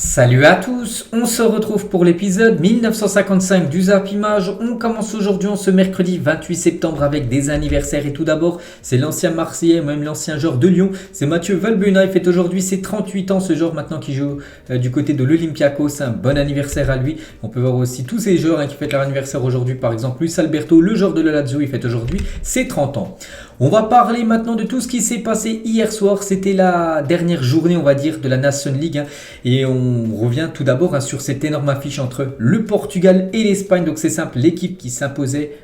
Salut à tous, on se retrouve pour l'épisode 1955 du Zap Image. On commence aujourd'hui en ce mercredi 28 septembre avec des anniversaires et tout d'abord c'est l'ancien Marseillais, même l'ancien joueur de Lyon, c'est Mathieu Valbuena. Il fête aujourd'hui ses 38 ans, ce joueur maintenant qui joue du côté de l'Olympiakos. Un bon anniversaire à lui. On peut voir aussi tous ces joueurs qui fêtent leur anniversaire aujourd'hui, par exemple Luis Alberto, le joueur de la Lazio, il fête aujourd'hui ses 30 ans. On va parler maintenant de tout ce qui s'est passé hier soir. C'était la dernière journée, on va dire, de la Nations League. Et on revient tout d'abord sur cette énorme affiche entre le Portugal et l'Espagne. Donc c'est simple, l'équipe qui s'imposait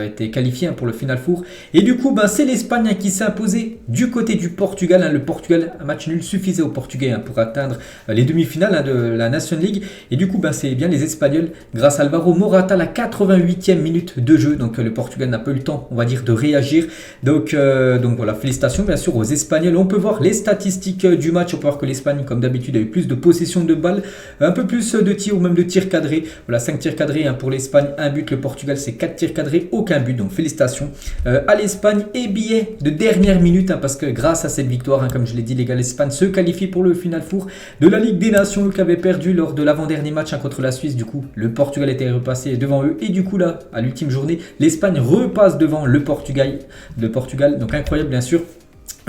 était qualifiée pour le Final Four. Et du coup, c'est l'Espagne qui s'est imposée du côté du Portugal. Le Portugal, un match nul suffisait aux Portugais pour atteindre les demi-finales de la Nations League. Et du coup, c'est bien les Espagnols, grâce à Alvaro Morata, la 88e minute de jeu. Donc le Portugal n'a pas eu le temps, on va dire, de réagir. Donc voilà, félicitations bien sûr aux Espagnols. On peut voir les statistiques du match. On peut voir que l'Espagne, comme d'habitude, a eu plus de possession de balles, un peu plus de tirs ou même de tirs cadrés. Voilà, 5 tirs cadrés pour l'Espagne, 1 but. Le Portugal, c'est 4 tirs cadrés, aucun but. Donc félicitations à l'Espagne. Et billet de dernière minute, parce que grâce à cette victoire, comme je l'ai dit les gars, l'Espagne se qualifie pour le Final Four de la Ligue des Nations qui avait perdu lors de l'avant-dernier match contre la Suisse. Du coup, le Portugal était repassé devant eux. Et du coup, là, à l'ultime journée, l'Espagne repasse devant le Portugal. Donc incroyable bien sûr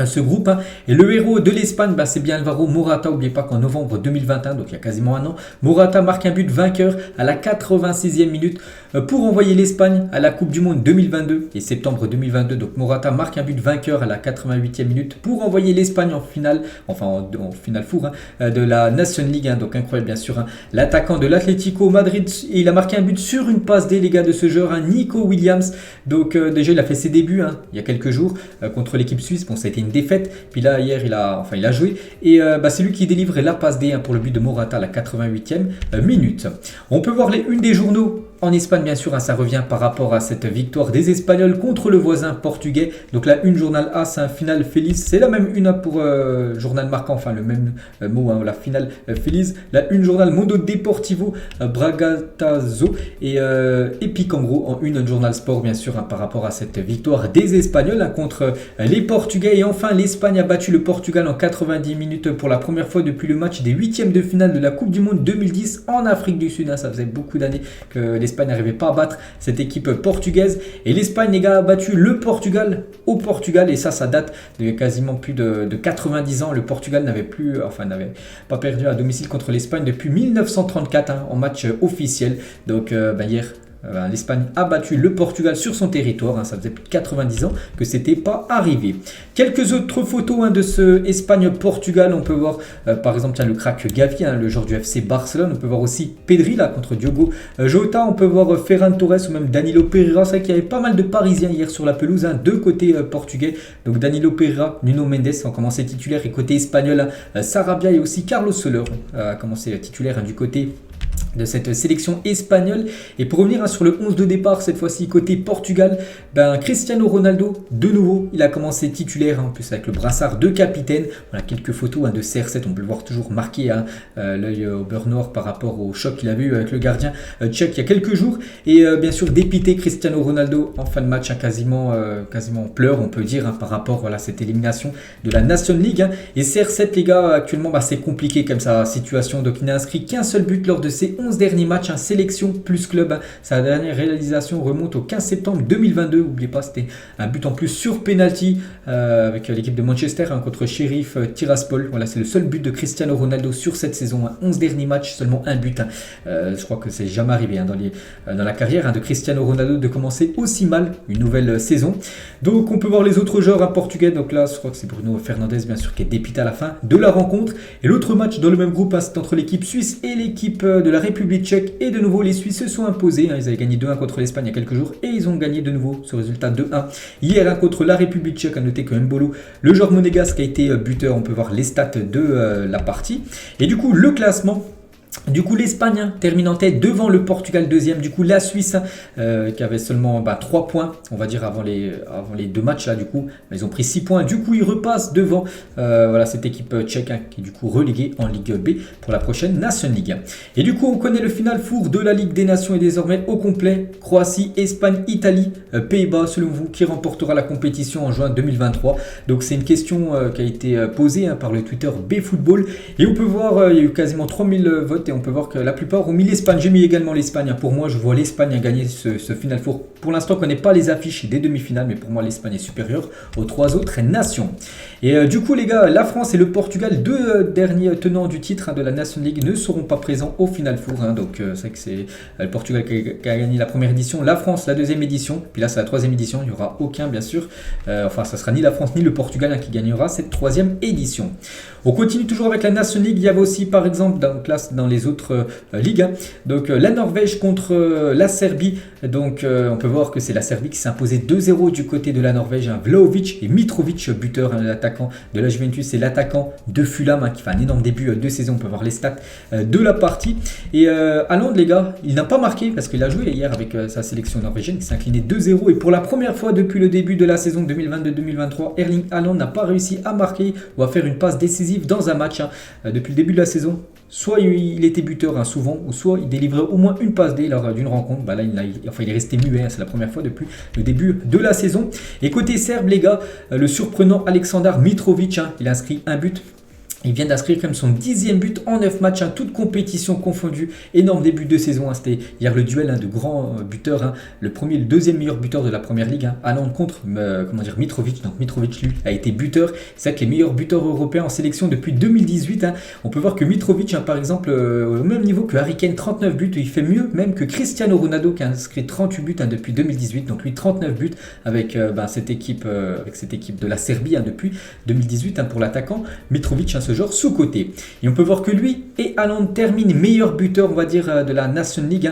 ce groupe. Et le héros de l'Espagne, c'est bien Alvaro Morata. N'oubliez pas qu'en novembre 2021, donc il y a quasiment un an, Morata marque un but vainqueur à la 86e minute pour envoyer l'Espagne à la Coupe du Monde 2022 et septembre 2022. Donc Morata marque un but vainqueur à la 88e minute pour envoyer l'Espagne en finale, en Final Four de la Nations League. Donc incroyable bien sûr. L'attaquant de l'Atlético Madrid, il a marqué un but sur une passe des gars de ce joueur, Nico Williams. Donc déjà il a fait ses débuts il y a quelques jours contre l'équipe suisse. Ça a été une défaite, puis là hier il a joué et c'est lui qui délivre la passe D pour le but de Morata à la 88e minute. On peut voir les unes des journaux en Espagne bien sûr, ça revient par rapport à cette victoire des Espagnols contre le voisin portugais. Donc la une journal A, c'est un final feliz, c'est la même une pour journal marquant, le même mot, la finale feliz. La une journal Mundo Deportivo Bragatazo et Epic en gros en une journal sport bien sûr par rapport à cette victoire des Espagnols contre les Portugais. Et enfin l'Espagne a battu le Portugal en 90 minutes pour la première fois depuis le match des huitièmes de finale de la Coupe du Monde 2010 en Afrique du Sud. Ça faisait beaucoup d'années que l'Espagne n'arrivait pas à battre cette équipe portugaise. Et l'Espagne, les gars, a battu le Portugal au Portugal. Et ça date de quasiment plus de 90 ans. Le Portugal n'avait pas perdu à domicile contre l'Espagne depuis 1934 en match officiel. Donc hier, l'Espagne a battu le Portugal sur son territoire. Ça faisait plus de 90 ans que c'était pas arrivé. Quelques autres photos de ce Espagne-Portugal. On peut voir par exemple le crack Gavi, le joueur du FC Barcelone. On peut voir aussi Pedri contre Diogo Jota. On peut voir Ferran Torres ou même Danilo Pereira. C'est vrai qu'il y avait pas mal de Parisiens hier sur la pelouse de côté portugais. Donc Danilo Pereira, Nuno Mendes ont commencé titulaire et côté espagnol, Sarabia et aussi Carlos Soler a commencé titulaire du côté de cette sélection espagnole. Et pour revenir sur le 11 de départ, cette fois-ci côté Portugal, Cristiano Ronaldo, de nouveau, il a commencé titulaire, en plus avec le brassard de capitaine. Voilà quelques photos de CR7, on peut le voir toujours marqué l'œil au beurre noir par rapport au choc qu'il a eu avec le gardien tchèque il y a quelques jours. Et bien sûr, dépité Cristiano Ronaldo en fin de match, quasiment en pleurs, on peut dire, par rapport à cette élimination de la Nations League. Et CR7, les gars, actuellement, c'est compliqué comme sa situation. Donc, il n'a inscrit qu'un seul but lors de ses 11 derniers matchs, sélection plus club. Sa dernière réalisation remonte au 15 septembre 2022. N'oubliez pas, c'était un but en plus sur penalty avec l'équipe de Manchester contre Sheriff Tiraspol. Voilà, c'est le seul but de Cristiano Ronaldo sur cette saison. 11 derniers matchs, seulement un but. Je crois que c'est jamais arrivé dans la carrière de Cristiano Ronaldo de commencer aussi mal une nouvelle saison. Donc on peut voir les autres joueurs portugais. Donc là, je crois que c'est Bruno Fernandes bien sûr qui est dépité à la fin de la rencontre. Et l'autre match dans le même groupe, c'est entre l'équipe suisse et l'équipe de la République tchèque. Et de nouveau, les Suisses se sont imposés. Ils avaient gagné 2-1 contre l'Espagne il y a quelques jours. Et ils ont gagné de nouveau ce résultat 2-1 hier contre la République tchèque. À noter que Mbolo, le joueur monégasque, a été buteur. On peut voir les stats de la partie. Et du coup, le classement. Du coup, l'Espagne termine en tête devant le Portugal deuxième. Du coup, la Suisse qui avait seulement 3 points, on va dire, avant les deux matchs là. Du coup, ils ont pris 6 points. Du coup, ils repassent devant voilà, cette équipe tchèque qui est du coup reléguée en Ligue B pour la prochaine Nation League. Et du coup, on connaît le final four de la Ligue des Nations et désormais au complet. Croatie, Espagne, Italie, Pays-Bas. Selon vous, qui remportera la compétition en juin 2023? Donc, c'est une question qui a été posée par le Twitter BFootball. Et on peut voir, il y a eu quasiment 3000 votes. Et on peut voir que la plupart ont mis l'Espagne. J'ai mis également l'Espagne. Pour moi, je vois l'Espagne gagner ce final four. Pour l'instant, on ne connaît pas les affiches des demi-finales, mais pour moi, l'Espagne est supérieure aux 3 autres nations. Et du coup, les gars, la France et le Portugal, deux derniers tenants du titre de la Nation League, ne seront pas présents au final four. Donc, c'est vrai que c'est le Portugal qui a gagné la première édition, la France la deuxième édition, puis là, c'est la troisième édition. Il n'y aura aucun, bien sûr. Enfin, ça sera ni la France ni le Portugal qui gagnera cette troisième édition. On continue toujours avec la Nation League. Il y avait aussi, par exemple, dans les autres ligues, donc la Norvège contre la Serbie. Donc, on peut voir que c'est la Serbie qui s'est imposée 2-0 du côté de la Norvège. Vlahovic et Mitrovic, buteur, l'attaquant de la Juventus et l'attaquant de Fulham qui fait un énorme début de saison. On peut voir les stats de la partie. Et Haaland, les gars, il n'a pas marqué parce qu'il a joué hier avec sa sélection norvégienne qui s'est incliné 2-0. Et pour la première fois depuis le début de la saison 2022-2023, Erling Haaland n'a pas réussi à marquer ou à faire une passe décisive dans un match depuis le début de la saison. Soit il était buteur souvent, ou soit il délivrait au moins une passe D lors d'une rencontre. Là, il est resté muet, c'est la première fois depuis le début de la saison. Et côté serbe, les gars, le surprenant Aleksandar Mitrovic, il a inscrit un but. Il vient d'inscrire quand même son 10e but en 9 matchs, toute compétition confondue. Énorme début de saison. C'était hier le duel de grands buteurs. Le premier et le deuxième meilleur buteur de la première ligue. Haaland contre Mitrovic. Donc Mitrovic, lui, a été buteur. C'est vrai que les meilleurs buteurs européens en sélection depuis 2018. On peut voir que Mitrovic, par exemple, au même niveau que Harry Kane, 39 buts. Il fait mieux même que Cristiano Ronaldo qui a inscrit 38 buts depuis 2018. Donc lui, 39 buts avec cette équipe de la Serbie depuis 2018 pour l'attaquant. Mitrovic, ce genre sous-côté. Et on peut voir que lui et Haaland terminent meilleur buteur, on va dire, de la Nation League,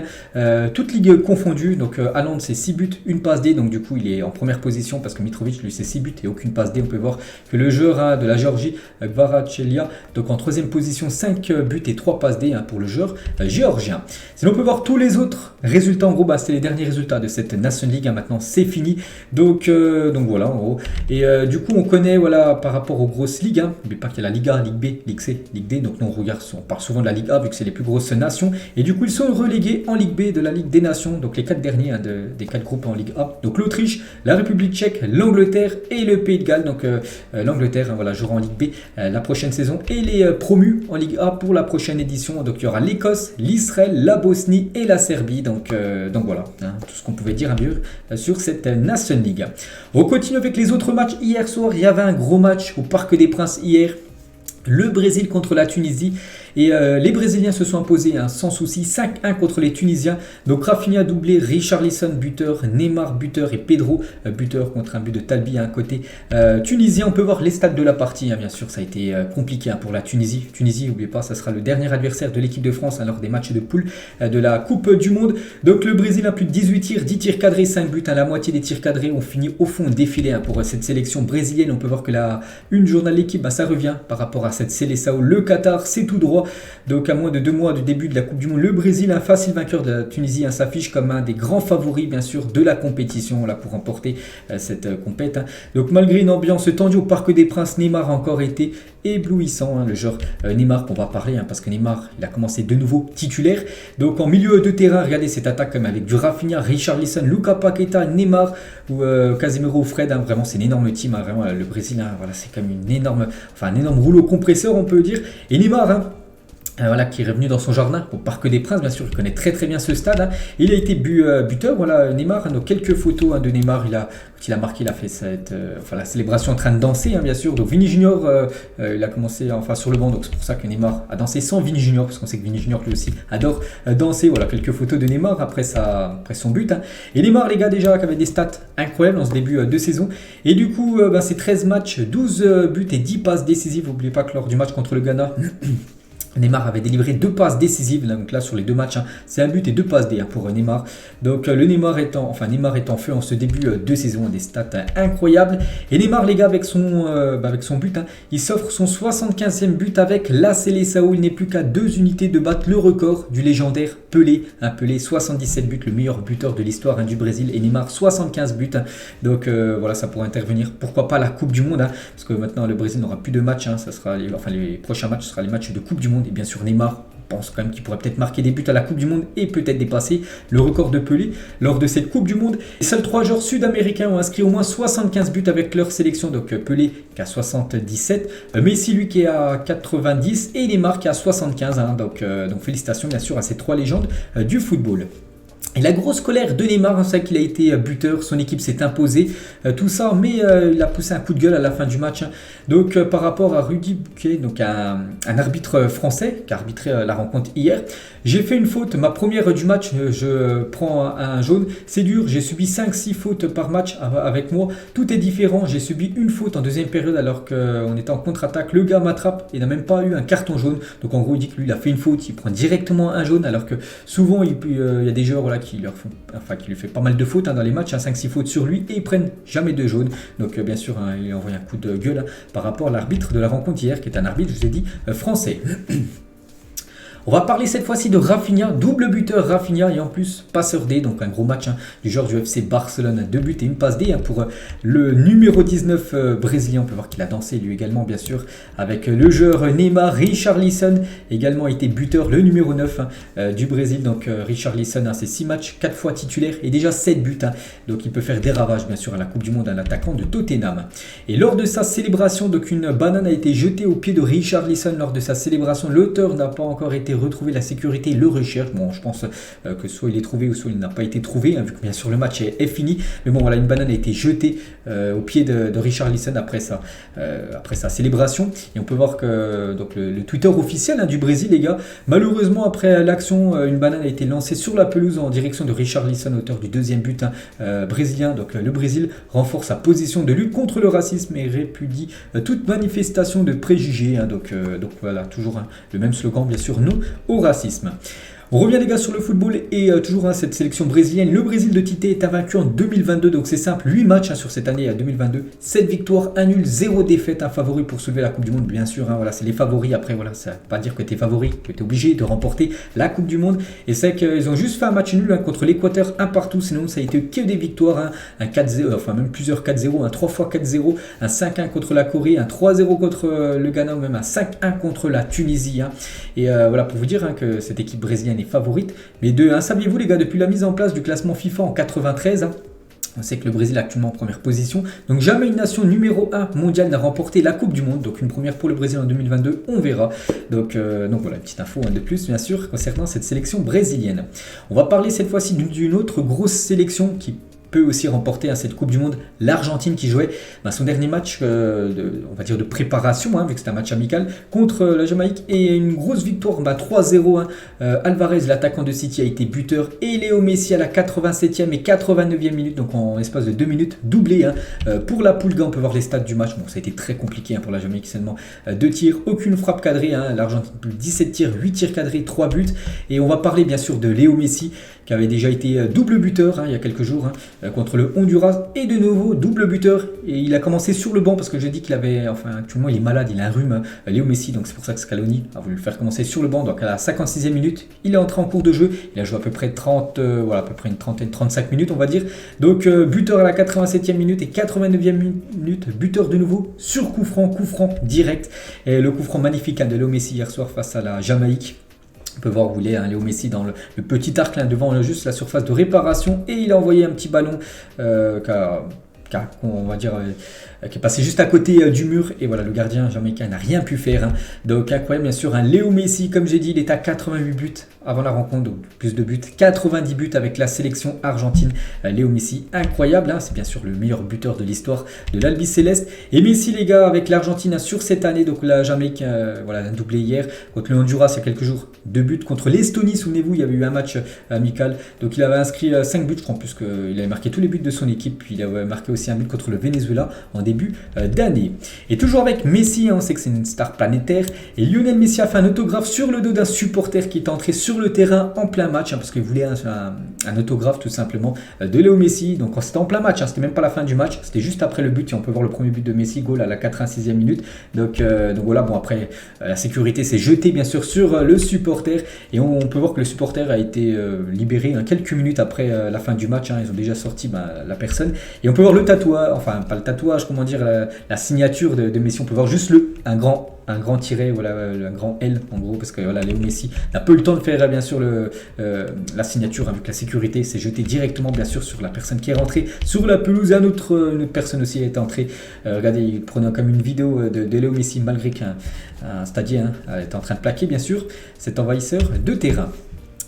toutes ligues confondues. Donc Haaland, c'est 6 buts, une passe D, donc du coup il est en première position parce que Mitrovic, lui, c'est 6 buts et aucune passe D. On peut voir que le joueur de la Géorgie, Kvaratskhelia, donc en troisième position, 5 buts et 3 passes D pour le joueur géorgien. Sinon, on peut voir tous les autres résultats. En gros, c'est les derniers résultats de cette Nation League. Maintenant, c'est fini. Donc voilà, en gros. Et du coup, on connaît, voilà, par rapport aux grosses ligues, n'oubliez pas qu'il y a la Liga, Ligue B, Ligue C, Ligue D. Donc nous on parle souvent de la Ligue A vu que c'est les plus grosses nations. Et du coup ils sont relégués en Ligue B de la Ligue des Nations. Donc les 4 derniers des 4 groupes en Ligue A. Donc l'Autriche, la République tchèque, l'Angleterre et le Pays de Galles. Donc l'Angleterre voilà, jouera en Ligue B la prochaine saison. Et les promus en Ligue A pour la prochaine édition. Donc il y aura l'Écosse, l'Israël, la Bosnie et la Serbie. Donc voilà, tout ce qu'on pouvait dire sur cette Nation League. On continue avec les autres matchs. Hier soir, il y avait un gros match au Parc des Princes hier. Le Brésil contre la Tunisie et les Brésiliens se sont imposés sans souci 5-1 contre les Tunisiens. Donc Rafinha doublé, Richarlison buteur, Neymar buteur et Pedro buteur contre un but de Talbi côté tunisien. On peut voir les stats de la partie, bien sûr ça a été compliqué pour la Tunisie. Tunisie, n'oubliez pas, ça sera le dernier adversaire de l'équipe de France lors des matchs de poule de la Coupe du Monde. Donc le Brésil a plus de 18 tirs, 10 tirs cadrés, 5 buts. La moitié des tirs cadrés ont fini au fond défilé pour cette sélection brésilienne. On peut voir que une journal de l'équipe, ça revient par rapport à cette Seleção. Le Qatar, c'est tout droit. Donc à moins de 2 mois du début de la Coupe du Monde, le Brésil, un facile vainqueur de la Tunisie, s'affiche comme un des grands favoris bien sûr de la compétition pour remporter cette compète. Donc malgré une ambiance tendue au Parc des Princes, Neymar a encore été éblouissant. Le joueur Neymar qu'on va parler parce que Neymar il a commencé de nouveau titulaire. Donc en milieu de terrain, regardez cette attaque avec du Rafinha, Richarlison, Lucas Paqueta, Neymar ou Casemiro ou Fred. Vraiment c'est une énorme team. Vraiment le Brésil, voilà, c'est comme un énorme rouleau compresseur on peut dire. Et Neymar voilà, qui est revenu dans son jardin au Parc des Princes, bien sûr, il connaît très très bien ce stade. Il a été buteur, voilà, Neymar. Donc quelques photos de Neymar, quand il a marqué, il a fait la célébration en train de danser, bien sûr. Donc Vini Junior, il a commencé sur le banc, donc c'est pour ça que Neymar a dansé sans Vini Junior, parce qu'on sait que Vini Junior lui aussi adore danser. Voilà, quelques photos de Neymar après son but. Et Neymar, les gars, déjà, qui avait des stats incroyables en ce début de saison. Et du coup, c'est 13 matchs, 12 buts et 10 passes décisives. N'oubliez pas que lors du match contre le Ghana, Neymar avait délivré 2 passes décisives, donc là sur les 2 matchs, c'est un but et 2 passes D pour Neymar. Donc le Neymar est en feu en ce début de saison, des stats incroyables. Et Neymar les gars avec son but, il s'offre son 75e but avec l'AS Seleção. Il n'est plus qu'à 2 unités de battre le record du légendaire Pelé. Pelé 77 buts, le meilleur buteur de l'histoire du Brésil, et Neymar 75 buts. Donc voilà, ça pourrait intervenir, pourquoi pas la Coupe du Monde, parce que maintenant le Brésil n'aura plus de matchs, ça sera les prochains matchs, ce sera les matchs de Coupe du Monde. Et bien sûr Neymar, on pense quand même qu'il pourrait peut-être marquer des buts à la Coupe du Monde et peut-être dépasser le record de Pelé lors de cette Coupe du Monde. Les seuls 3 joueurs sud-américains ont inscrit au moins 75 buts avec leur sélection, donc Pelé qui a 77, Messi lui qui est à 90 et Neymar qui a 75, donc félicitations bien sûr à ces 3 légendes du football. Et la grosse colère de Neymar, c'est qu'il a été buteur, son équipe s'est imposée, tout ça, mais il a poussé un coup de gueule à la fin du match. Donc par rapport à Rudy Buquet, donc un arbitre français qui a arbitré la rencontre hier, j'ai fait une faute, ma première du match, je prends un jaune, c'est dur, j'ai subi 5-6 fautes par match avec moi, tout est différent, j'ai subi une faute en deuxième période alors qu'on était en contre-attaque, le gars m'attrape, il n'a même pas eu un carton jaune, donc en gros il dit que lui il a fait une faute, il prend directement un jaune alors que souvent il y a des joueurs qui lui fait pas mal de fautes dans les matchs, 5-6 fautes sur lui et ils prennent jamais de jaune. Donc bien sûr il a envoyé un coup de gueule par rapport à l'arbitre de la rencontre hier qui est un arbitre, je vous ai dit, français. On va parler cette fois-ci de Rafinha, double buteur Rafinha et en plus passeur D, donc un gros match du joueur du FC Barcelone, 2 buts et une passe D pour le numéro 19 brésilien. On peut voir qu'il a dansé lui également bien sûr avec le joueur Neymar. Richarlison également a été buteur, le numéro 9 du Brésil. Donc Richarlison, c'est 6 matchs, 4 fois titulaire et déjà 7 buts. Donc il peut faire des ravages bien sûr à la Coupe du Monde, un attaquant de Tottenham. Et lors de sa célébration, donc une banane a été jetée au pied de Richarlison. Lors de sa célébration, l'auteur n'a pas encore été retrouvé, la sécurité le recherche. Bon, je pense que soit il est trouvé ou soit il n'a pas été trouvé, vu que bien sûr le match est fini. Mais bon, voilà, une banane a été jetée au pied de Richarlison après sa célébration. Et on peut voir que donc, le Twitter officiel du Brésil, les gars, malheureusement après l'action, une banane a été lancée sur la pelouse en direction de Richarlison, auteur du 2e but brésilien. Donc le Brésil renforce sa position de lutte contre le racisme et répudie toute manifestation de préjugés. Donc voilà, toujours le même slogan, bien sûr, non au racisme. On revient les gars sur le football et toujours cette sélection brésilienne. Le Brésil de Tite est invaincu en 2022, donc c'est simple, 8 matchs sur cette année 2022, 7 victoires, 1 nul, 0 défaite, un favori pour soulever la Coupe du Monde bien sûr, voilà, c'est les favoris. Après voilà, ça ne veut pas dire que tu es favori, que tu es obligé de remporter la Coupe du Monde. Et c'est qu'ils ont juste fait un match nul contre l'Équateur, 1 partout, sinon ça a été que des victoires, un 4-0, enfin même plusieurs 4-0, un 3 x 4-0, un 5-1 contre la Corée, un 3-0 contre le Ghana ou même un 5-1 contre la Tunisie. Et voilà, pour vous dire que cette équipe brésilienne est favorite. Mais saviez-vous les gars, depuis la mise en place du classement FIFA en 93, on sait que le Brésil est actuellement en première position. Donc jamais une nation numéro 1 mondiale n'a remporté la Coupe du Monde. Donc une première pour le Brésil en 2022, on verra. Donc voilà, une petite info de plus bien sûr concernant cette sélection brésilienne. On va parler cette fois-ci d'une autre grosse sélection qui peut aussi remporter cette Coupe du Monde, l'Argentine qui jouait son dernier match on va dire de préparation, vu que c'était un match amical contre la Jamaïque, et une grosse victoire 3-0. Alvarez, l'attaquant de City, a été buteur et Léo Messi à la 87e et 89e minute, donc en espace de 2 minutes, doublé pour la Pulga. On peut voir les stats du match. Bon, ça a été très compliqué pour la Jamaïque, seulement 2 tirs, aucune frappe cadrée. L'Argentine, 17 tirs, 8 tirs cadrés, 3 buts. Et on va parler bien sûr de Léo Messi qui avait déjà été double buteur il y a quelques jours contre le Honduras, et de nouveau double buteur. Et il a commencé sur le banc parce que j'ai dit qu'il avait, actuellement il est malade, il a un rhume, Léo Messi, donc c'est pour ça que Scaloni a voulu le faire commencer sur le banc. Donc à la 56e minute, il est entré en cours de jeu, il a joué à peu près à peu près une trentaine, 35 minutes on va dire. Donc buteur à la 87e minute et 89e minute, buteur de nouveau sur coup franc direct. Et le coup franc magnifique de Léo Messi hier soir face à la Jamaïque. On peut voir où il est, Léo Messi dans le petit arc devant juste la surface de réparation, et il a envoyé un petit ballon on va dire qui est passé juste à côté du mur, et voilà, le gardien jamaïcain n'a rien pu faire. Donc incroyable bien sûr, Léo Messi, comme j'ai dit, il est à 88 buts avant la rencontre, donc plus de buts, 90 buts avec la sélection argentine. Léo Messi, incroyable, c'est bien sûr le meilleur buteur de l'histoire de l'Albi Céleste. Et Messi les gars avec l'Argentine sur cette année, donc la Jamaïque, voilà, un doublé hier contre le Honduras il y a quelques jours, 2 buts contre l'Estonie, souvenez-vous, il y avait eu un match amical, donc il avait inscrit 5 buts, je crois, en plus qu'il avait marqué tous les buts de son équipe, puis il avait marqué aussi aussi un but contre le Venezuela en début d'année. Et toujours avec Messi, on sait que c'est une star planétaire, et Lionel Messi a fait un autographe sur le dos d'un supporter qui est entré sur le terrain en plein match, parce qu'il voulait un autographe tout simplement de Léo Messi. Donc c'était en plein match, c'était même pas la fin du match, c'était juste après le but, et on peut voir le premier but de Messi, goal à la 86e minute. Donc voilà, bon après la sécurité s'est jetée bien sûr sur le supporter, et on peut voir que le supporter a été libéré quelques minutes après la fin du match. Ils ont déjà sorti la personne, et on peut voir le tatouage, enfin pas le tatouage, comment dire, la signature de Messi. On peut voir juste un grand tiret, voilà, un grand L en gros, parce que voilà, Léo Messi n'a pas eu le temps de faire bien sûr la signature, avec la sécurité s'est jetée directement bien sûr sur la personne qui est rentrée sur la pelouse. Et une autre personne aussi est entrée, regardez, il prenait comme une vidéo de Léo Messi, malgré qu'un stadien était en train de plaquer bien sûr cet envahisseur de terrain.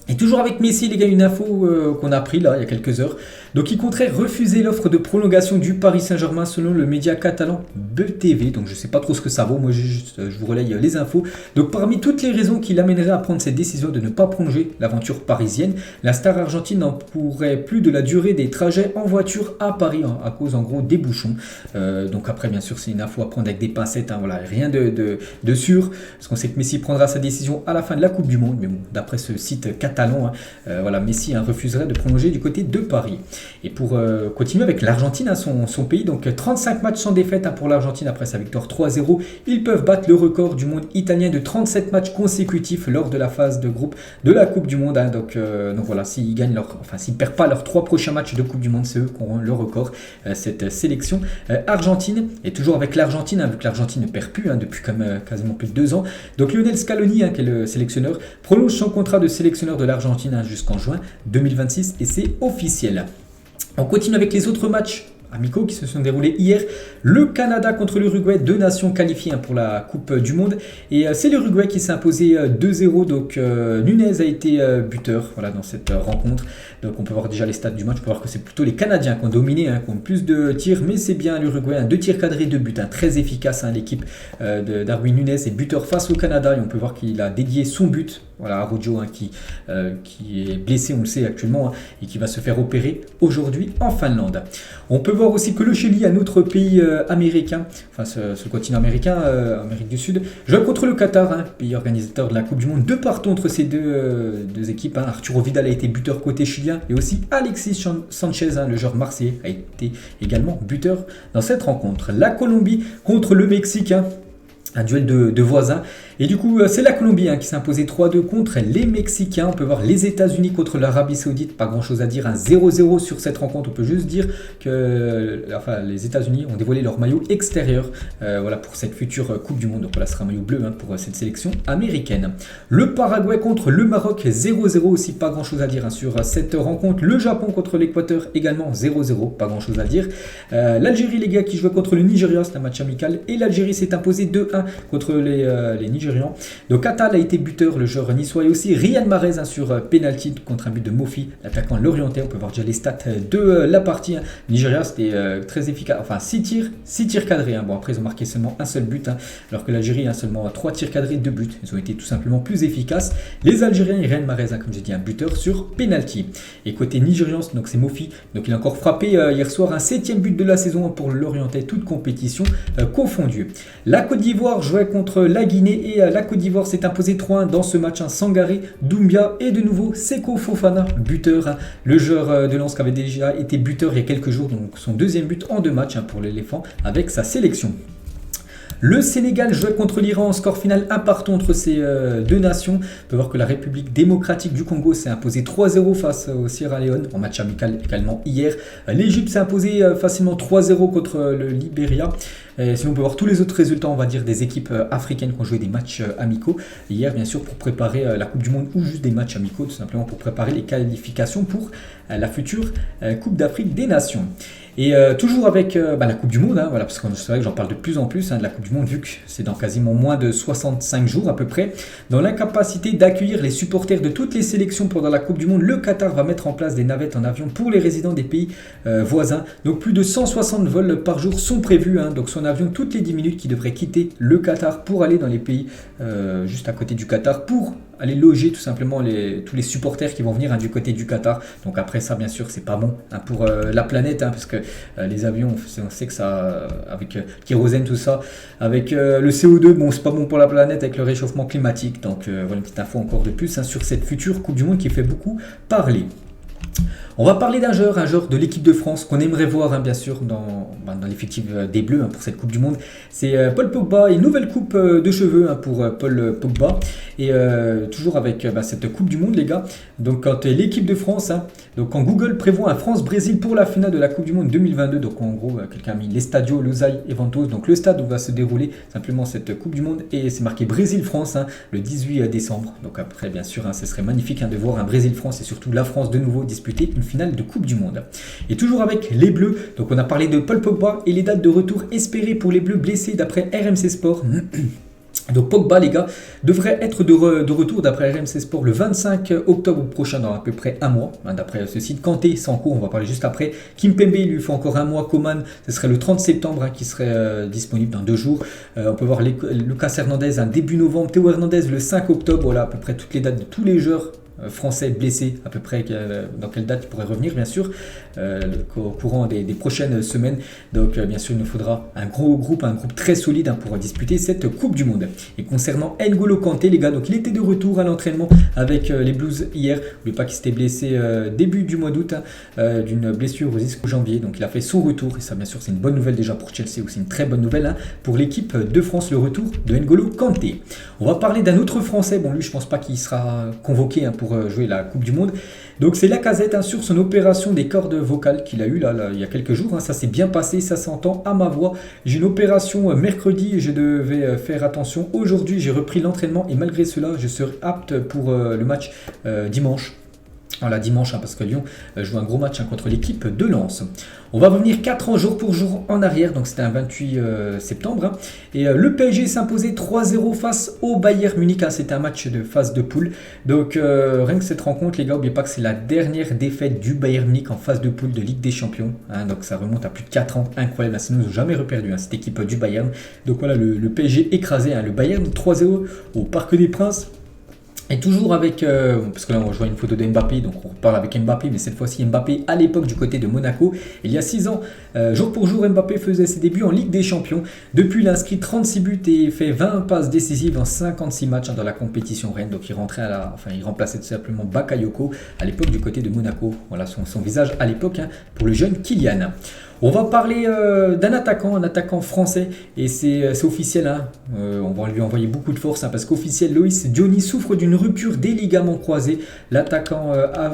Et toujours avec Messi, les gars, une info qu'on a appris là il y a quelques heures. Donc il compterait refuser l'offre de prolongation du Paris Saint-Germain selon le média catalan BTV. Donc je ne sais pas trop ce que ça vaut, moi je vous relaye les infos. Donc parmi toutes les raisons qui l'amèneraient à prendre cette décision de ne pas prolonger l'aventure parisienne, la star argentine n'en pourrait plus de la durée des trajets en voiture à Paris, à cause en gros des bouchons. Donc après bien sûr c'est une info à prendre avec des pincettes, voilà, rien de sûr, parce qu'on sait que Messi prendra sa décision à la fin de la Coupe du Monde. Mais bon, d'après ce site catalan, voilà, Messi refuserait de prolonger du côté de Paris. Et pour continuer avec l'Argentine, son pays, donc 35 matchs sans défaite pour l'Argentine après sa victoire 3-0. Ils peuvent battre le record du monde italien de 37 matchs consécutifs lors de la phase de groupe de la Coupe du Monde. Donc voilà, s'ils perdent pas leurs 3 prochains matchs de Coupe du Monde, c'est eux qui auront le record, cette sélection argentine. Et toujours avec l'Argentine, vu que l'Argentine ne perd plus depuis quasiment plus de 2 ans. Donc Lionel Scaloni, qui est le sélectionneur, prolonge son contrat de sélectionneur de l'Argentine jusqu'en juin 2026, et c'est officiel. On continue avec les autres matchs amicaux qui se sont déroulés hier. Le Canada contre l'Uruguay, 2 nations qualifiées pour la Coupe du Monde. Et c'est l'Uruguay qui s'est imposé 2-0. Donc Nunez a été buteur, voilà, dans cette rencontre. Donc on peut voir déjà les stats du match. On peut voir que c'est plutôt les Canadiens qui ont dominé, qui ont plus de tirs. Mais c'est bien l'Uruguay, 2 tirs cadrés, 2 buts. Très efficace, l'équipe de Darwin Nunez est buteur face au Canada. Et on peut voir qu'il a dédié son but, voilà, à Rojo, qui est blessé, on le sait actuellement, et qui va se faire opérer aujourd'hui en Finlande. On peut voir aussi que le Chili, un autre pays américain, enfin ce continent américain, Amérique du Sud, joue contre le Qatar, pays organisateur de la Coupe du Monde. 2 partout entre ces deux équipes. Arturo Vidal a été buteur côté chilien, et aussi Alexis Sanchez, le joueur marseillais, a été également buteur dans cette rencontre. La Colombie contre le Mexique, un duel de voisins. Et du coup, c'est la Colombie qui s'est imposée 3-2 contre les Mexicains. On peut voir les États-Unis contre l'Arabie Saoudite. Pas grand-chose à dire, 0-0 sur cette rencontre. On peut juste dire que les États-Unis ont dévoilé leur maillot extérieur, voilà, pour cette future Coupe du Monde. Donc voilà, ce sera un maillot bleu pour cette sélection américaine. Le Paraguay contre le Maroc, 0-0 aussi. Pas grand-chose à dire sur cette rencontre. Le Japon contre l'Équateur, également 0-0. Pas grand-chose à dire. L'Algérie, les gars, qui jouait contre le Nigeria, c'est un match amical. Et l'Algérie s'est imposée 2-1 contre les Nigérians. Donc Atal a été buteur, le joueur niçois, et aussi Riyad Mahrez sur penalty contre un but de Mofi, l'attaquant lorientais. On peut voir déjà les stats de la partie. Nigeria, c'était très efficace, enfin 6 tirs cadrés. Bon, après ils ont marqué seulement un seul but, alors que l'Algérie a seulement 3 tirs cadrés, 2 buts. Ils ont été tout simplement plus efficaces. Les Algériens, Riyad Mahrez, comme j'ai dit, un buteur sur penalty. Et côté nigérian, donc c'est Mofi, donc il a encore frappé hier soir un 7e but de la saison pour l'orientais, toute compétition confondue. La Côte d'Ivoire jouait contre la Guinée, et la Côte d'Ivoire s'est imposée 3-1 dans ce match. Sangaré, Doumbia et de nouveau Seko Fofana, buteur. Le joueur de Lens qui avait déjà été buteur il y a quelques jours, donc son 2e but en 2 matchs pour l'éléphant avec sa sélection. Le Sénégal jouait contre l'Iran, score final 1-1 entre ces 2 nations. On peut voir que la République démocratique du Congo s'est imposée 3-0 face au Sierra Leone, en match amical également hier. L'Égypte s'est imposée facilement 3-0 contre le Libéria. Sinon, on peut voir tous les autres résultats, on va dire, des équipes africaines qui ont joué des matchs amicaux hier, bien sûr, pour préparer la Coupe du Monde, ou juste des matchs amicaux, tout simplement pour préparer les qualifications pour la future Coupe d'Afrique des Nations. Et toujours avec la Coupe du Monde, voilà, parce que c'est vrai que j'en parle de plus en plus de la Coupe du Monde, vu que c'est dans quasiment moins de 65 jours à peu près. Dans l'incapacité d'accueillir les supporters de toutes les sélections pendant la Coupe du Monde, le Qatar va mettre en place des navettes en avion pour les résidents des pays voisins. Donc plus de 160 vols par jour sont prévus. Donc son son avion toutes les 10 minutes, qui devrait quitter le Qatar pour aller dans les pays juste à côté du Qatar pour aller loger tout simplement tous les supporters qui vont venir du côté du Qatar. Donc après ça, bien sûr, c'est pas bon pour la planète, parce que les avions, on sait que ça, avec kérosène, tout ça, avec le CO2, bon, c'est pas bon pour la planète avec le réchauffement climatique. Donc voilà une petite info encore de plus sur cette future Coupe du Monde qui fait beaucoup parler. On va parler d'un joueur de l'équipe de France qu'on aimerait voir, bien sûr, dans l'effectif des Bleus pour cette Coupe du Monde. C'est Paul Pogba, une nouvelle coupe de cheveux pour Paul Pogba. Et toujours avec cette Coupe du Monde, les gars. Donc, quand l'équipe de France, donc quand Google prévoit un France-Brésil pour la finale de la Coupe du Monde 2022, donc en gros, quelqu'un a mis l'Estadio Losail Eventos, donc le stade où va se dérouler simplement cette Coupe du Monde. Et c'est marqué Brésil-France le 18 décembre. Donc après, bien sûr, ce serait magnifique de voir un Brésil-France et surtout la France de nouveau disputer une finale de Coupe du Monde. Et toujours avec les Bleus, donc on a parlé de Paul Pogba et les dates de retour espérées pour les Bleus blessés d'après RMC Sport. Donc Pogba, les gars, devrait être de retour d'après RMC Sport le 25 octobre prochain, dans à peu près un mois. D'après ce site, Kanté, Sanko, on va parler juste après. Kimpembe, il lui faut encore un mois. Coman, ce serait le 30 septembre qui serait disponible dans 2 jours. On peut voir Lucas Hernandez début novembre. Théo Hernandez le 5 octobre. Voilà à peu près toutes les dates de tous les joueurs français blessés, à peu près dans quelle date il pourrait revenir, bien sûr, au courant des prochaines semaines. Donc bien sûr, il nous faudra un groupe très solide pour disputer cette Coupe du Monde. Et concernant N'Golo Kanté, les gars, donc il était de retour à l'entraînement avec les Blues hier. N'oubliez pas qu'il s'était blessé début du mois d'août d'une blessure au ischio-jambier. Donc il a fait son retour, et ça bien sûr c'est une bonne nouvelle déjà pour Chelsea, aussi une très bonne nouvelle pour l'équipe de France, le retour de N'Golo Kanté. On va parler d'un autre Français, bon lui je pense pas qu'il sera convoqué pour jouer la Coupe du Monde. Donc c'est Lacazette sur son opération des cordes vocales qu'il a eu là, il y a quelques jours. Ça s'est bien passé, ça s'entend à ma voix. J'ai une opération mercredi et je devais faire attention. Aujourd'hui j'ai repris l'entraînement et malgré cela je serai apte pour le match dimanche. Voilà, dimanche, parce que Lyon joue un gros match contre l'équipe de Lens. On va revenir 4 ans jour pour jour en arrière, donc c'était un 28 septembre. Et le PSG s'imposait 3-0 face au Bayern Munich. C'était un match de phase de poule. Donc rien que cette rencontre, les gars, n'oubliez pas que c'est la dernière défaite du Bayern Munich en phase de poule de Ligue des Champions. Donc ça remonte à plus de 4 ans, incroyable. Ils n'ont jamais reperdu cette équipe du Bayern. Donc voilà, le PSG écrasé, le Bayern 3-0 au Parc des Princes. Et toujours avec, parce que là on voit une photo de Mbappé, donc on parle avec Mbappé, mais cette fois-ci Mbappé à l'époque du côté de Monaco. Il y a 6 ans, jour pour jour, Mbappé faisait ses débuts en Ligue des Champions. Depuis, il a inscrit 36 buts et fait 20 passes décisives en 56 matchs dans la compétition reine. Donc il rentrait il remplaçait tout simplement Bakayoko à l'époque du côté de Monaco. Voilà son visage à l'époque pour le jeune Kylian. On va parler d'un attaquant, un attaquant français, et c'est officiel. On va lui envoyer beaucoup de force parce qu'officiel, Loïs Diony souffre d'une rupture des ligaments croisés. L'attaquant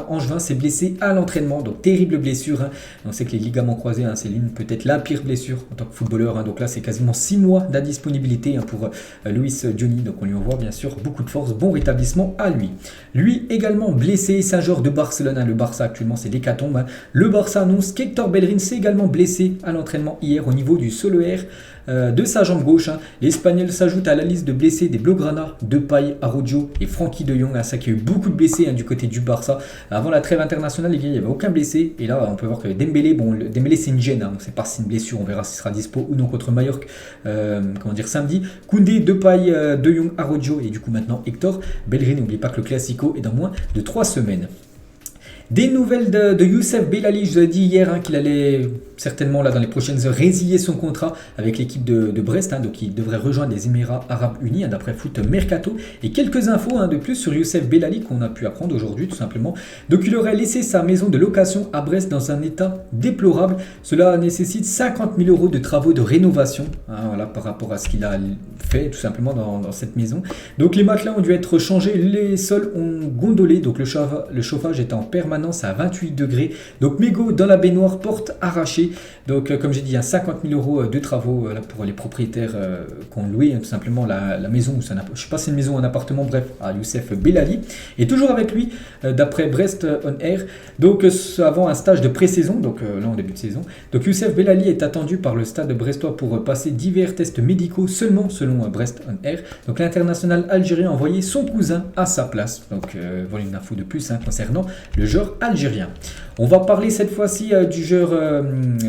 angevin s'est blessé à l'entraînement, donc terrible blessure. On sait que les ligaments croisés, c'est peut-être la pire blessure en tant que footballeur. Donc là, c'est quasiment 6 mois d'indisponibilité pour Loïs Diony. Donc on lui envoie bien sûr beaucoup de force, bon rétablissement à lui. Lui également blessé, c'est un joueur de Barcelone. Le Barça actuellement, c'est l'hécatombe. Le Barça annonce qu'Hector Bellerin s'est également blessé à l'entraînement hier au niveau du solaire de sa jambe gauche. L'Espagnol s'ajoute à la liste de blessés des Blaugrana, Depay, Araujo et Frenkie de Jong. Ça qui a eu beaucoup de blessés du côté du Barça. Avant la trêve internationale, les gars, il n'y avait aucun blessé. Et là, on peut voir que Dembélé, Dembélé c'est une gêne. On ne sait pas si c'est une blessure. On verra s'il sera dispo ou non contre Mallorca samedi. Koundé, Depay, de Jong, Araujo et du coup maintenant Hector Bellerin. N'oubliez pas que le Classico est dans moins de 3 semaines. Des nouvelles de Youssef Bellali, je vous ai dit hier qu'il allait certainement dans les prochaines heures résilier son contrat avec l'équipe de Brest, donc il devrait rejoindre les Émirats Arabes Unis d'après Foot Mercato. Et quelques infos de plus sur Youssef Bellali qu'on a pu apprendre aujourd'hui tout simplement. Donc il aurait laissé sa maison de location à Brest dans un état déplorable. Cela nécessite 50 000 € de travaux de rénovation par rapport à ce qu'il a fait tout simplement dans cette maison. Donc les matelas ont dû être changés, les sols ont gondolé, donc le chauffage est en permanence à 28 degrés. Donc mégots dans la baignoire, porte arrachée. Donc comme j'ai dit, 50 000 € de travaux pour les propriétaires qui ont loué tout simplement la maison. Je ne sais pas si c'est une maison ou un appartement, bref, à Youssef Bellali. Et toujours avec lui, d'après Brest On Air, donc avant un stage de pré-saison, donc là en début de saison. Donc Youssef Bellali est attendu par le stade brestois pour passer divers tests médicaux seulement selon Brest On Air. Donc l'international algérien a envoyé son cousin à sa place. Donc voilà une info de plus concernant le joueur algérien. On va parler cette fois-ci du joueur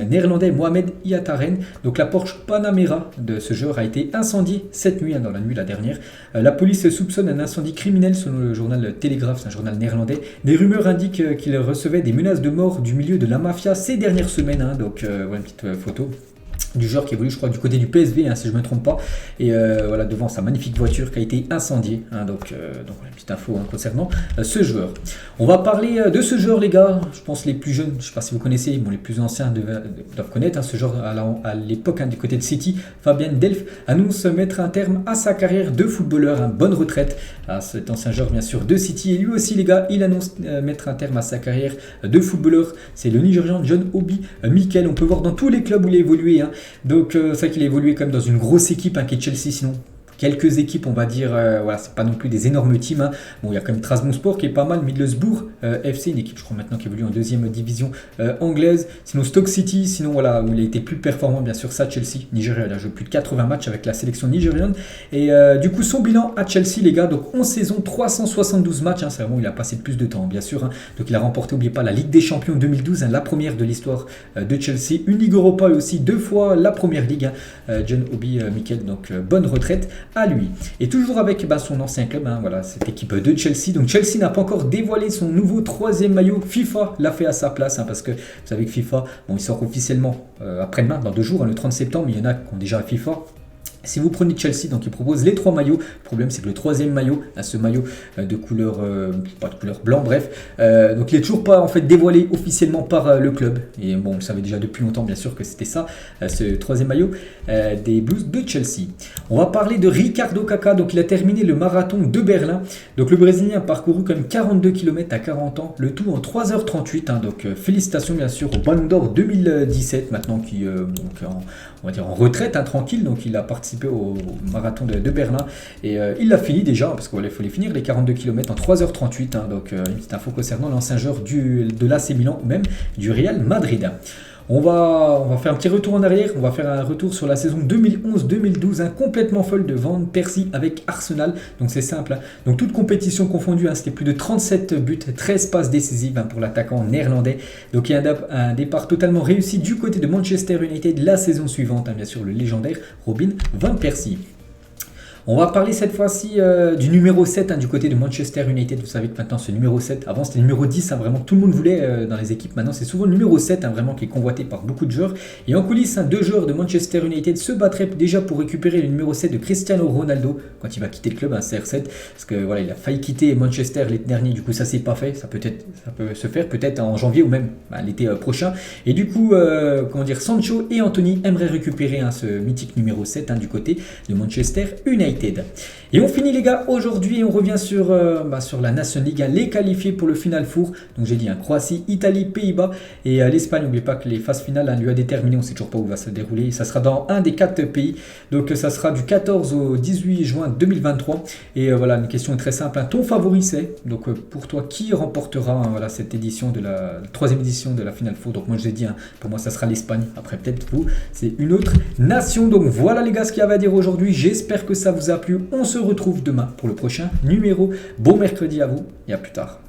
néerlandais Mohamed Ihataren. Donc la Porsche Panamera de ce joueur a été incendiée cette nuit, dans la nuit la dernière. La police soupçonne un incendie criminel selon le journal Telegraph, c'est un journal néerlandais. Des rumeurs indiquent qu'il recevait des menaces de mort du milieu de la mafia ces dernières semaines. Donc voilà une petite photo du joueur qui évolue, je crois, du côté du PSV, si je ne me trompe pas, et voilà, devant sa magnifique voiture qui a été incendiée. Donc voilà, une petite info concernant ce joueur. On va parler de ce joueur, les gars. Je pense les plus jeunes, je ne sais pas si vous connaissez, les plus anciens doivent connaître ce joueur à l'époque du côté de City. Fabien Delph annonce mettre un terme à sa carrière de footballeur, bonne retraite. Cet ancien joueur, bien sûr, de City, et lui aussi, les gars, il annonce mettre un terme à sa carrière de footballeur. C'est le Nigérian John Obi Mikel. On peut voir dans tous les clubs où il a évolué. Donc c'est vrai qu'il a évolué quand même dans une grosse équipe qui est Chelsea, sinon quelques équipes, on va dire, voilà, c'est pas non plus des énormes teams. Bon, il y a quand même Trabzonspor qui est pas mal, Middlesbrough FC, une équipe, je crois maintenant qui évolue en deuxième division anglaise. Sinon Stoke City, sinon voilà, où il a été plus performant, bien sûr, ça, Chelsea, Nigeria, il a joué plus de 80 matchs avec la sélection nigériane. Et du coup, son bilan à Chelsea, les gars, donc 11 saisons, 372 matchs, c'est vraiment, il a passé le plus de temps, bien sûr. Donc il a remporté, n'oubliez pas, la Ligue des Champions 2012, la première de l'histoire de Chelsea, une Ligue Europa et aussi 2 fois la Première Ligue. John Obi Mikel, donc bonne retraite à lui. Et toujours avec son ancien club, voilà, cette équipe de Chelsea. Donc Chelsea n'a pas encore dévoilé son nouveau 3e maillot. FIFA l'a fait à sa place, parce que vous savez que FIFA, bon, il sort officiellement après-demain, dans 2 jours, le 30 septembre, il y en a qui ont déjà FIFA. Si vous prenez Chelsea, donc il propose les 3 maillots. Le problème, c'est que le 3e maillot, ce maillot de couleur, pas de couleur blanc, bref, donc il n'est toujours pas en fait dévoilé officiellement par le club. Et bon, on le savait déjà depuis longtemps, bien sûr, que c'était ça, ce 3e maillot des Blues de Chelsea. On va parler de Ricardo Kaká. Donc il a terminé le marathon de Berlin. Donc le Brésilien a parcouru quand même 42 km à 40 ans, le tout en 3h38. Donc félicitations bien sûr au Ballon d'Or 2017, maintenant qui on va dire en retraite, tranquille. Donc il a participé au marathon de Berlin et il l'a fini déjà, parce qu'il faut les finir, les 42 km en 3h38. Donc une petite info concernant l'ancien joueur de l'AC Milan ou même du Real Madrid. On va faire un petit retour en arrière, on va faire un retour sur la saison 2011-2012, complètement folle de Van Persie avec Arsenal. Donc c'est simple, donc toute compétition confondue, c'était plus de 37 buts, 13 passes décisives pour l'attaquant néerlandais. Donc il y a un départ totalement réussi du côté de Manchester United la saison suivante, bien sûr le légendaire Robin Van Persie. On va parler cette fois-ci du numéro 7 du côté de Manchester United. Vous savez que maintenant ce numéro 7, avant c'était le numéro 10, vraiment tout le monde voulait dans les équipes. Maintenant c'est souvent le numéro 7 vraiment qui est convoité par beaucoup de joueurs. Et en coulisses, 2 joueurs de Manchester United se battraient déjà pour récupérer le numéro 7 de Cristiano Ronaldo quand il va quitter le club, CR7. Parce que voilà, il a failli quitter Manchester l'été dernier, du coup ça s'est pas fait. Ça peut se faire peut-être en janvier ou même l'été prochain. Et du coup, comment dire, Sancho et Anthony aimeraient récupérer ce mythique numéro 7 du côté de Manchester United. Et on finit les gars aujourd'hui et on revient sur la National League, les qualifiés pour le Final Four. Donc j'ai dit Croatie, Italie, Pays-Bas et l'Espagne. N'oubliez pas que les phases finales lui a déterminé, on ne sait toujours pas où va se dérouler. Ça sera dans un des 4 pays. Donc ça sera du 14 au 18 juin 2023. Et voilà, une question très simple. Ton favori c'est, donc pour toi, qui remportera cette édition de la 3e édition de la Final Four? Donc moi je l'ai dit, pour moi ça sera l'Espagne. Après peut-être vous, c'est une autre nation. Donc voilà les gars ce qu'il y avait à dire aujourd'hui. J'espère que ça vous a plu. On se retrouve demain pour le prochain numéro. Bon mercredi à vous et à plus tard.